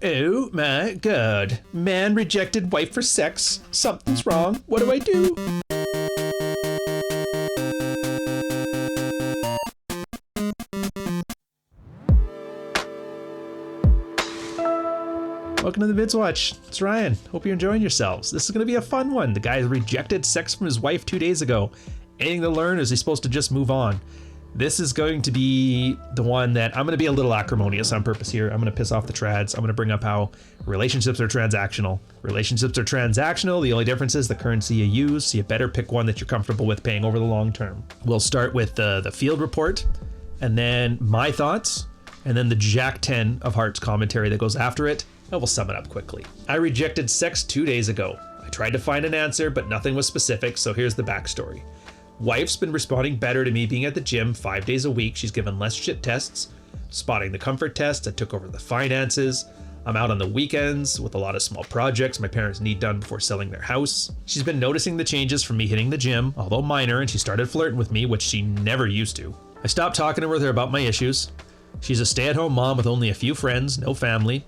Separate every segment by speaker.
Speaker 1: Oh my god. Man rejected wife for sex. Something's wrong. What do I do? Welcome to the Vids Watch. It's Ryan. Hope you're enjoying yourselves. This is going to be a fun one. The guy rejected sex from his wife 2 days ago. Anything to learn, or is he supposed to just move on? This is going to be the one that I'm going to be a little acrimonious on purpose here. I'm going to piss off the trads. I'm going to bring up how relationships are transactional. Relationships are transactional. The only difference is the currency you use, so you better pick one that you're comfortable with paying over the long term. We'll start with the field report, and then my thoughts, and then the Jack 10 of Hearts commentary that goes after it. I will sum it up quickly. I rejected sex 2 days ago. I tried to find an answer, but nothing was specific, so here's the backstory. Wife's been responding better to me being at the gym 5 days a week. She's given less shit tests, spotting the comfort test. I took over the finances. I'm out on the weekends with a lot of small projects my parents need done before selling their house. She's been noticing the changes from me hitting the gym, although minor, and she started flirting with me, which she never used to. I stopped talking with her about my issues. She's a stay-at-home mom with only a few friends, no family,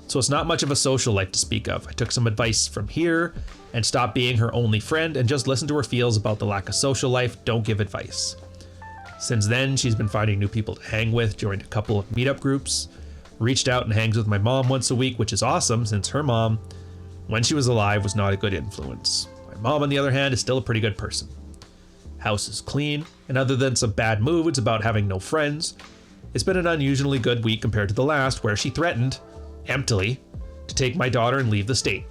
Speaker 1: so it's not much of a social life to speak of. I took some advice from here and stopped being her only friend and just listen to her feels about the lack of social life. Don't give advice. Since then, she's been finding new people to hang with, joined a couple of meetup groups, reached out and hangs with my mom once a week, which is awesome since her mom, when she was alive, was not a good influence. My mom, on the other hand, is still a pretty good person. House is clean, and other than some bad moods about having no friends, it's been an unusually good week compared to the last, where she threatened, emptily, to take my daughter and leave the state.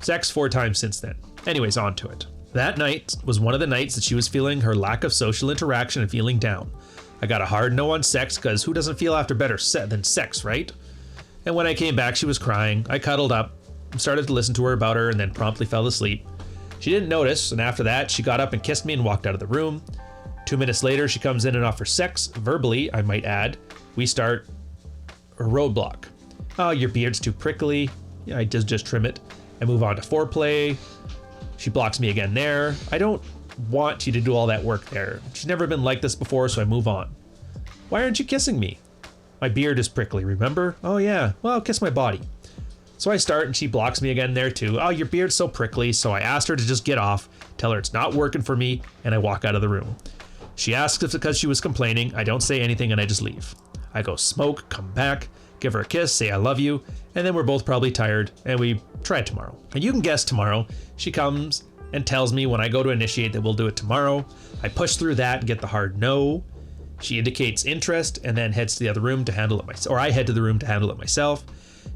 Speaker 1: Sex 4 times since then. Anyways, on to it. That night was one of the nights that she was feeling her lack of social interaction and feeling down. I got a hard no on sex because who doesn't feel after better than sex, right? And when I came back, she was crying. I cuddled up and started to listen to her about her and then promptly fell asleep. She didn't notice, and after that, she got up and kissed me and walked out of the room. 2 minutes later, she comes in and offers sex, verbally, I might add. We start a roadblock. Oh, your beard's too prickly. Yeah, I just trim it. I move on to foreplay. She blocks me again there. I don't want you to do all that work there. She's never been like this before, so I move on. Why aren't you kissing me? My beard is prickly, remember? Oh yeah, well, kiss my body. So I start and she blocks me again there too. Oh, your beard's so prickly, so I asked her to just get off, tell her it's not working for me, and I walk out of the room. She asks if it's because she was complaining. I don't say anything and I just leave. I go smoke, come back, give her a kiss, say I love you, and then we're both probably tired and we try it tomorrow. And you can guess tomorrow. She comes and tells me when I go to initiate that we'll do it tomorrow. I push through that and get the hard no. She indicates interest and then heads to the other room to handle it myself, or I head to the room to handle it myself.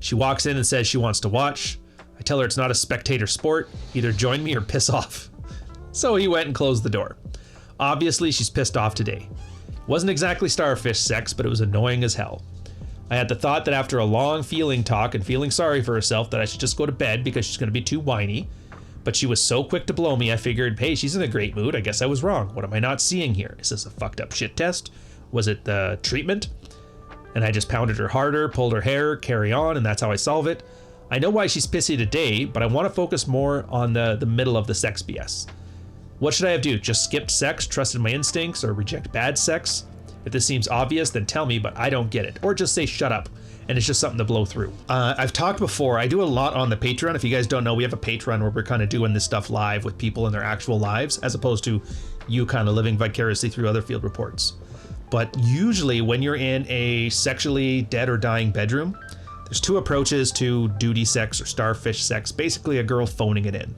Speaker 1: She walks in and says she wants to watch. I tell her it's not a spectator sport. Either join me or piss off. So he went and closed the door. Obviously, she's pissed off today. Wasn't exactly starfish sex, but it was annoying as hell. I had the thought that after a long feeling talk and feeling sorry for herself that I should just go to bed because she's going to be too whiny. But she was so quick to blow me, I figured, hey, she's in a great mood. I guess I was wrong. What am I not seeing here? Is this a fucked up shit test? Was it the treatment? And I just pounded her harder, pulled her hair, carry on, and that's how I solve it. I know why she's pissy today, but I want to focus more on the middle of the sex BS. What should I have do? Just skip sex, trusted my instincts, or reject bad sex? If this seems obvious, then tell me, but I don't get it. Or just say shut up, and it's just something to blow through. I've talked before, I do a lot on the Patreon. If you guys don't know, we have a Patreon where we're kind of doing this stuff live with people in their actual lives, as opposed to you kind of living vicariously through other field reports. But usually when you're in a sexually dead or dying bedroom, there's 2 approaches to duty sex or starfish sex, basically a girl phoning it in.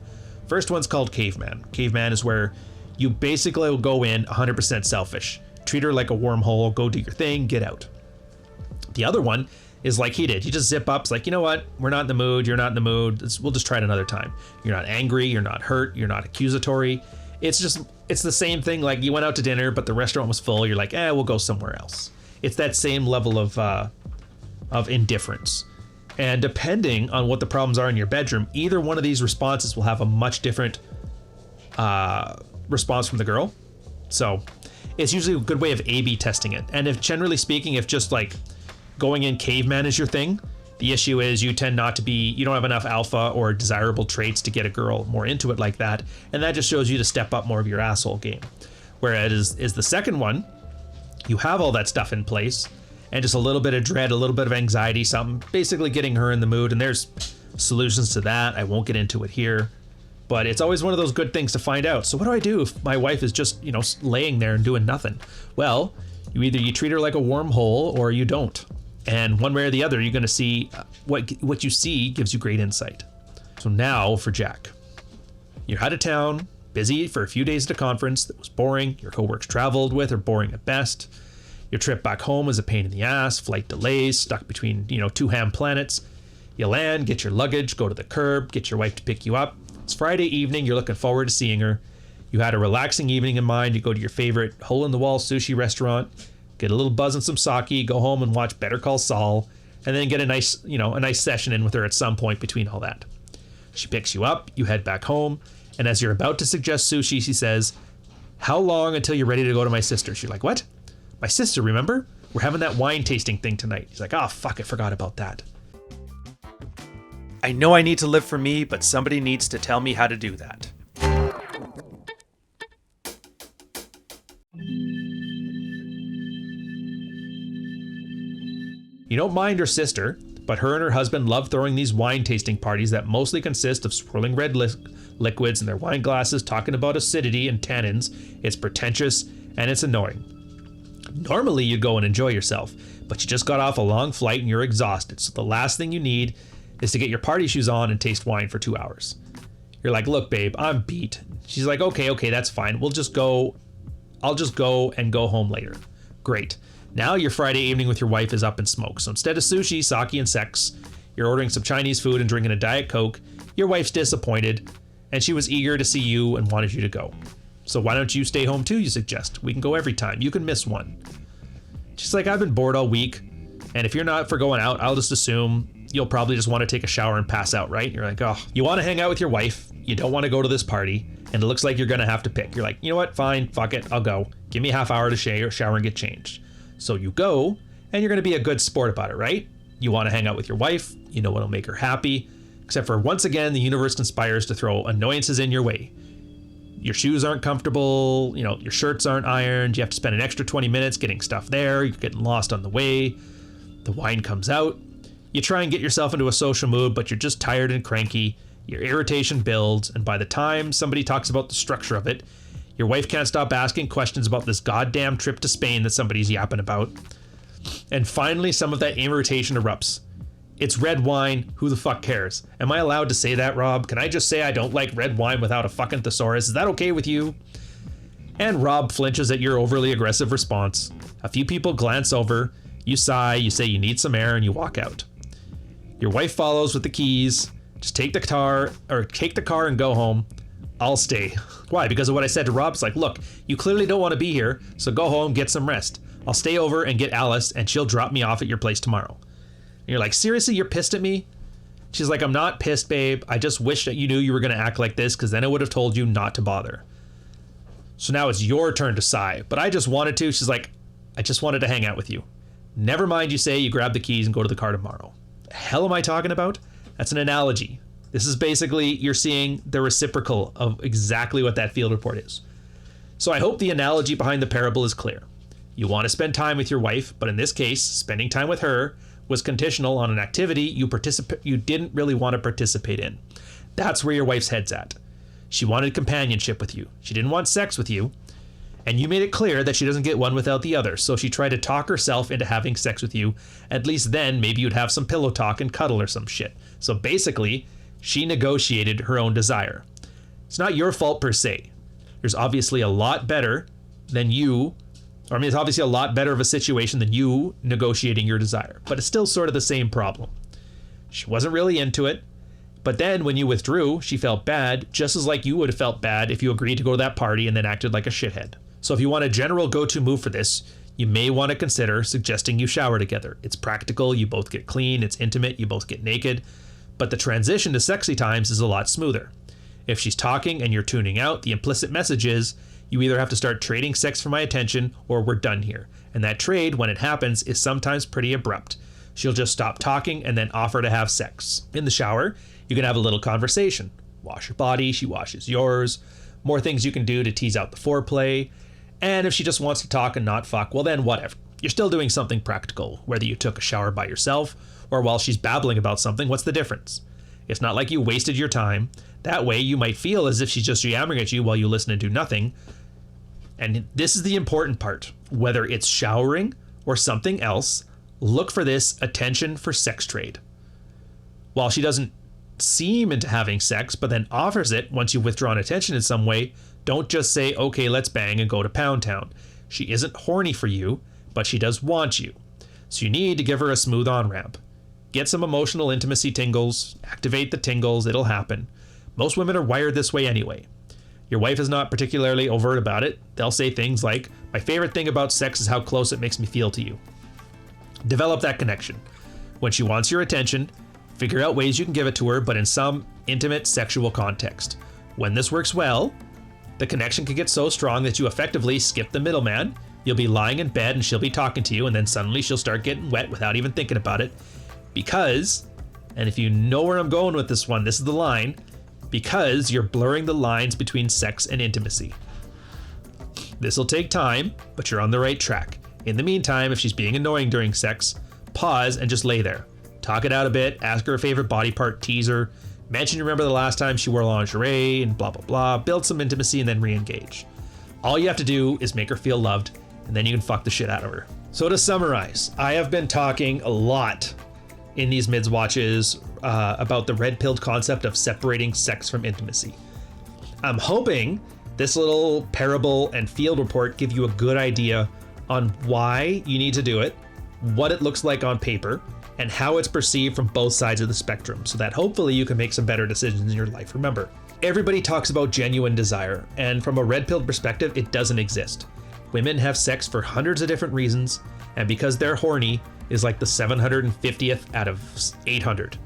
Speaker 1: First one's called caveman. Caveman is where you basically will go in 100% selfish. Treat her like a wormhole, go do your thing, get out. The other one is like he did. You just zip up, it's like, you know what? We're not in the mood, you're not in the mood, we'll just try it another time. You're not angry, you're not hurt, you're not accusatory. It's the same thing, like you went out to dinner, but the restaurant was full, you're like, we'll go somewhere else. It's that same level of indifference. And depending on what the problems are in your bedroom, either one of these responses will have a much different response from the girl. So it's usually a good way of A/B testing it. And if generally speaking, if just like going in caveman is your thing, the issue is you tend not to be, you don't have enough alpha or desirable traits to get a girl more into it like that. And that just shows you to step up more of your asshole game. Whereas is the second one, you have all that stuff in place and just a little bit of dread, a little bit of anxiety, something basically getting her in the mood. And there's solutions to that. I won't get into it here, but it's always one of those good things to find out. So what do I do if my wife is just, laying there and doing nothing? Well, you treat her like a warm hole or you don't. And one way or the other, you're going to see what you see gives you great insight. So now for Jack. You're out of town, busy for a few days at a conference that was boring. Your coworkers traveled with are boring at best. Your trip back home is a pain in the ass, flight delays, stuck between, two ham planets. You land, get your luggage, go to the curb, get your wife to pick you up. It's Friday evening, you're looking forward to seeing her. You had a relaxing evening in mind. You go to your favorite hole-in-the-wall sushi restaurant, get a little buzz and some sake, go home and watch Better Call Saul, and then get a nice session in with her at some point between all that. She picks you up, you head back home, and as you're about to suggest sushi, she says, "How long until you're ready to go to my sister's?" You're like, "What? My sister, remember? We're having that wine tasting thing tonight." He's like, "Oh, fuck, I forgot about that." I know I need to live for me, but somebody needs to tell me how to do that. You don't mind her sister, but her and her husband love throwing these wine tasting parties that mostly consist of swirling red liquids in their wine glasses, talking about acidity and tannins. It's pretentious and it's annoying. Normally you'd go and enjoy yourself, but you just got off a long flight and you're exhausted, so the last thing you need is to get your party shoes on and taste wine for 2 hours. You're like, "Look, babe, I'm beat." She's like, okay, that's fine. I'll just go and go home later. Great. Now your Friday evening with your wife is up in smoke. So instead of sushi, sake, and sex, you're ordering some Chinese food and drinking a Diet Coke. Your wife's disappointed, and she was eager to see you and wanted you to go. So why don't you stay home too, you suggest? We can go every time. You can miss one. She's like, "I've been bored all week, and if you're not for going out, I'll just assume you'll probably just want to take a shower and pass out, right?" You're like, "Oh, you want to hang out with your wife, you don't want to go to this party, and it looks like you're going to have to pick." You're like, "You know what? Fine, fuck it, I'll go. Give me a half hour to shower and get changed." So you go, and you're going to be a good sport about it, right? You want to hang out with your wife, you know what'll make her happy, except for once again, the universe conspires to throw annoyances in your way. Your shoes aren't comfortable, your shirts aren't ironed, you have to spend an extra 20 minutes getting stuff there, you're getting lost on the way, the wine comes out, you try and get yourself into a social mood, but you're just tired and cranky, your irritation builds, and by the time somebody talks about the structure of it, your wife can't stop asking questions about this goddamn trip to Spain that somebody's yapping about. And finally, some of that irritation erupts. It's red wine, who the fuck cares? Am I allowed to say that, Rob? Can I just say I don't like red wine without a fucking thesaurus? Is that okay with you? And Rob flinches at your overly aggressive response. A few people glance over, you sigh, you say you need some air, and you walk out. Your wife follows with the keys. Just take the car and go home. I'll stay. Why? Because of what I said to Rob. It's like, "Look, you clearly don't want to be here, so go home, get some rest. I'll stay over and get Alice, and she'll drop me off at your place tomorrow." And you're like, "Seriously, you're pissed at me?" She's like, "I'm not pissed, babe. I just wish that you knew you were going to act like this, because then I would have told you not to bother." So now it's your turn to sigh, but I just wanted to. She's like, "I just wanted to hang out with you." Never mind, you say, you grab the keys and go to the car tomorrow. The hell am I talking about? That's an analogy. This is basically, you're seeing the reciprocal of exactly what that field report is. So I hope the analogy behind the parable is clear. You want to spend time with your wife, but in this case, spending time with her was conditional on an activity you didn't really want to participate in. That's where your wife's head's at. She wanted companionship with you. She didn't want sex with you. And you made it clear that she doesn't get one without the other, so she tried to talk herself into having sex with you. At least then, maybe you'd have some pillow talk and cuddle or some shit. So basically, she negotiated her own desire. It's not your fault per se. There's obviously a lot better than you, it's obviously a lot better of a situation than you negotiating your desire, but it's still sort of the same problem. She wasn't really into it, but then when you withdrew, she felt bad, just as like you would have felt bad if you agreed to go to that party and then acted like a shithead. So if you want a general go-to move for this, you may want to consider suggesting you shower together. It's practical, you both get clean, it's intimate, you both get naked, but the transition to sexy times is a lot smoother. If she's talking and you're tuning out, the implicit message is, you either have to start trading sex for my attention or we're done here. And that trade, when it happens, is sometimes pretty abrupt. She'll just stop talking and then offer to have sex. In the shower, you can have a little conversation. Wash your body, she washes yours. More things you can do to tease out the foreplay. And if she just wants to talk and not fuck, well then whatever. You're still doing something practical, whether you took a shower by yourself or while she's babbling about something. What's the difference? It's not like you wasted your time. That way you might feel as if she's just yammering at you while you listen and do nothing. And this is the important part. Whether it's showering or something else, look for this attention for sex trade. While she doesn't seem into having sex, but then offers it once you've withdrawn attention in some way, don't just say, okay, let's bang and go to Pound Town. She isn't horny for you, but she does want you. So you need to give her a smooth on-ramp. Get some emotional intimacy tingles, activate the tingles, it'll happen. Most women are wired this way anyway. Your wife is not particularly overt about it. They'll say things like, my favorite thing about sex is how close it makes me feel to you. Develop that connection. When she wants your attention, figure out ways you can give it to her, but in some intimate sexual context. When this works well, the connection can get so strong that you effectively skip the middleman. You'll be lying in bed and she'll be talking to you, and then suddenly she'll start getting wet without even thinking about it. Because, and if you know where I'm going with this one, this is the line, because you're blurring the lines between sex and intimacy. This will take time, but you're on the right track. In the meantime, if she's being annoying during sex, pause and just lay there. Talk it out a bit, ask her a favorite body part, tease her, mention you remember the last time she wore lingerie, and blah, blah, blah. Build some intimacy and then re-engage. All you have to do is make her feel loved, and then you can fuck the shit out of her. So to summarize, I have been talking a lot in these mids watches about the red-pilled concept of separating sex from intimacy. I'm hoping this little parable and field report give you a good idea on why you need to do it, what it looks like on paper, and how it's perceived from both sides of the spectrum, so that hopefully you can make some better decisions in your life. Remember, everybody talks about genuine desire, and from a red-pilled perspective, it doesn't exist. Women have sex for hundreds of different reasons, and because they're horny is like the 750th out of 800.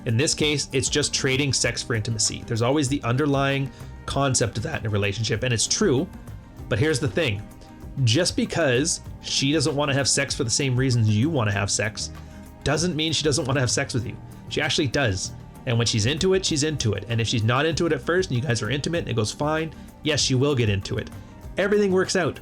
Speaker 1: In this case, it's just trading sex for intimacy. There's always the underlying concept of that in a relationship, and it's true, but here's the thing. Just because she doesn't want to have sex for the same reasons you want to have sex, doesn't mean she doesn't want to have sex with you. She actually does. And when she's into it, she's into it. And if she's not into it at first and you guys are intimate and it goes fine, yes, she will get into it. Everything works out.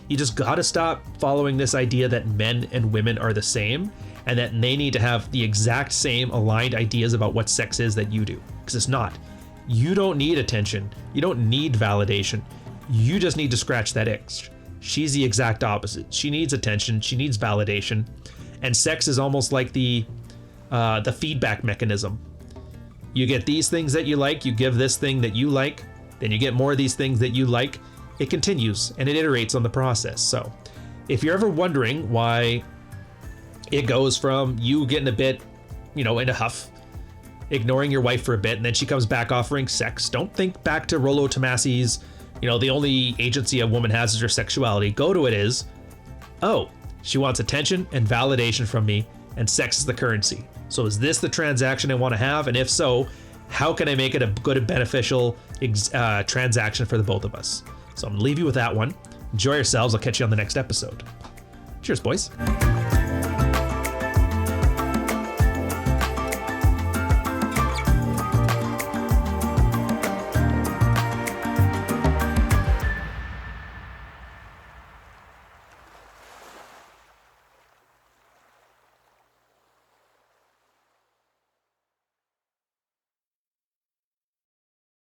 Speaker 1: You just gotta stop following this idea that men and women are the same and that they need to have the exact same aligned ideas about what sex is that you do. Because it's not. You don't need attention. You don't need validation. You just need to scratch that itch. She's the exact opposite. She needs attention. She needs validation. And sex is almost like the feedback mechanism. You get these things that you like, you give this thing that you like, then you get more of these things that you like. It continues and it iterates on the process. So if you're ever wondering why it goes from you getting a bit, in a huff, ignoring your wife for a bit, and then she comes back offering sex, don't think back to Rollo Tomasi's, the only agency a woman has is her sexuality. Go to it is, oh, she wants attention and validation from me, and sex is the currency. So is this the transaction I want to have? And if so, how can I make it a good and beneficial transaction for the both of us? So I'm gonna leave you with that one. Enjoy yourselves. I'll catch you on the next episode. Cheers, boys.